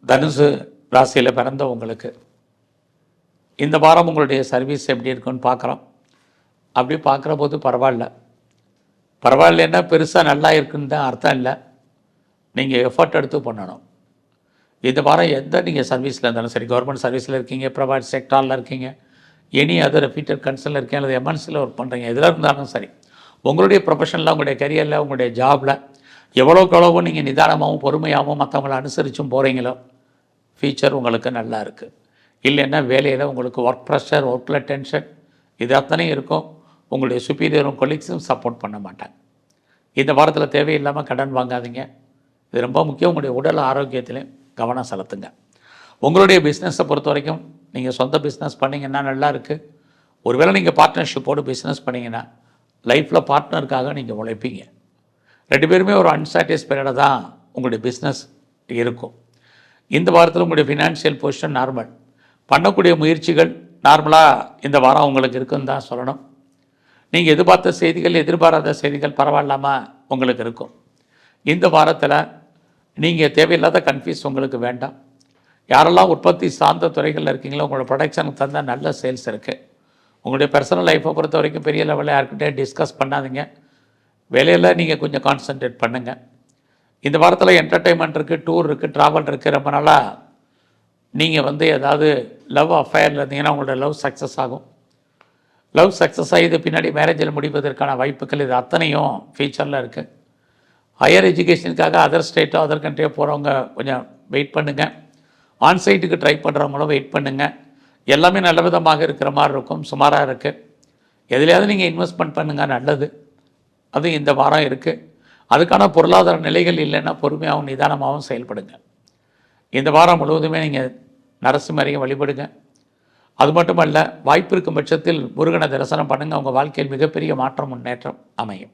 தனுசு ராசியில் பிறந்த உங்களுக்கு இந்த வாரம் உங்களுடைய சர்வீஸ் எப்படி இருக்குன்னு பார்க்குறோம். அப்படி பார்க்குற போது பரவாயில்லைன்னா பெருசாக நல்லா இருக்குன்னு தான் அர்த்தம் இல்லை. நீங்கள் எஃபர்ட் எடுத்து பண்ணணும். இந்த வாரம் எந்த நீங்கள் சர்வீஸில் இருந்தாலும் சரி, கவர்மெண்ட் சர்வீஸில் இருக்கீங்க, ப்ரைவேட் செக்டாரில் இருக்கீங்க, எனி அதர் ரெப்யூட்டட் கன்சர்னில் இருக்கீங்க, அல்லது எம்என்சியில் ஒர்க் பண்ணுறீங்க, எதில் இருந்தாலும் சரி, உங்களுடைய ப்ரொஃபஷனில், உங்களுடைய கரியரில், உங்களுடைய ஜாபில் எவ்வளோக்கு எவ்வளவோ நீங்கள் நிதானமாகவும் பொறுமையாகவும் மற்றவங்களை அனுசரித்தும் போகிறீங்களோ ஃபியூச்சர் உங்களுக்கு நல்லா இருக்குது. இல்லைன்னா வேலையில் உங்களுக்கு ஒர்க் ப்ரெஷர், ஒர்க்கில் டென்ஷன், இது அத்தனையும் இருக்கும். உங்களுடைய சுப்பீரியரும் கொலீக்ஸும் சப்போர்ட் பண்ண மாட்டாங்க. இந்த வாரத்தில் தேவையில்லாமல் கடன் வாங்காதீங்க. இது ரொம்ப முக்கியம். உங்களுடைய உடல் ஆரோக்கியத்திலையும் கவனம் செலுத்துங்க. உங்களுடைய பிஸ்னஸை பொறுத்த வரைக்கும் நீங்கள் சொந்த பிஸ்னஸ் பண்ணிங்கன்னா நல்லா இருக்குது. ஒருவேளை நீங்கள் பார்ட்னர்ஷிப்போடு பிஸ்னஸ் பண்ணிங்கன்னா லைஃப்பில் பார்ட்னருக்காக நீங்கள் உழைப்பீங்க. 2 பேருமே ஒரு அன்சாட்டிஸ்ஃபைடாக தான் உங்களுடைய பிஸ்னஸ் இருக்கும். இந்த வாரத்தில் உங்களுடைய ஃபினான்ஷியல் பொசிஷன் நார்மல். பண்ணக்கூடிய முயற்சிகள் நார்மலாக இந்த வாரம் உங்களுக்கு இருக்குன்னு தான் சொல்லணும். நீங்கள் எதிர்பார்த்த செய்திகள், எதிர்பாராத செய்திகள் பரவாயில்லாமல் உங்களுக்கு இருக்கும். இந்த வாரத்தில் நீங்கள் தேவையில்லாத கன்ஃபியூஸ் உங்களுக்கு வேண்டாம். யாரெல்லாம் உற்பத்தி சார்ந்த துறைகளில் இருக்கீங்களோ உங்களோட ப்ரொடக்ஷனுக்கு தந்தால் நல்ல சேல்ஸ் இருக்குது. உங்களுடைய பர்சனல் லைஃப்பை பொறுத்த வரைக்கும் பெரிய லெவலில் யார்கிட்டே டிஸ்கஸ் பண்ணாதீங்க. வேலையில் நீங்கள் கொஞ்சம் கான்சன்ட்ரேட் பண்ணுங்கள். இந்த வாரத்தில் என்டர்டெயின்மெண்ட் இருக்குது, டூர் இருக்குது, ட்ராவல் இருக்குது. ரொம்ப நாளாக நீங்கள் ஏதாவது லவ் அஃபேரில் இருந்தீங்கன்னா உங்களோட லவ் சக்ஸஸ் ஆகும். லவ் சக்ஸஸ் ஆகி இது பின்னாடி மேரேஜில் முடிப்பதற்கான வாய்ப்புகள் இது அத்தனையும் ஃபியூச்சரில் இருக்குது. ஹையர் எஜுகேஷனுக்காக அதர் ஸ்டேட்டோ அதர் கண்ட்ரியோ போகிறவங்க கொஞ்சம் வெயிட் பண்ணுங்கள். ஆன்சைட்டுக்கு ட்ரை பண்ணுறவங்களும் வெயிட் பண்ணுங்கள். எல்லாமே நல்ல விதமாக இருக்கிற மாதிரி இருக்கும். சுமாராக இருக்குது. எதுலையாவது நீங்கள் இன்வெஸ்ட்மெண்ட் பண்ணுங்கள், நல்லது. அது இந்த வாரம் இருக்குது. அதுக்கான பொருளாதார நிலைகள் இல்லைன்னா பொறுமையாகவும் நிதானமாகவும் செயல்படுங்க. இந்த வாரம் முழுவதுமே நீங்கள் நரசிம்மரையும் வழிபடுங்க. அது மட்டுமல்ல, வாய்ப்பு இருக்கும் பட்சத்தில் முருகனை தரிசனம் பண்ணுங்கள். உங்கள் வாழ்க்கையில் மிகப்பெரிய மாற்றம், முன்னேற்றம் அமையும்.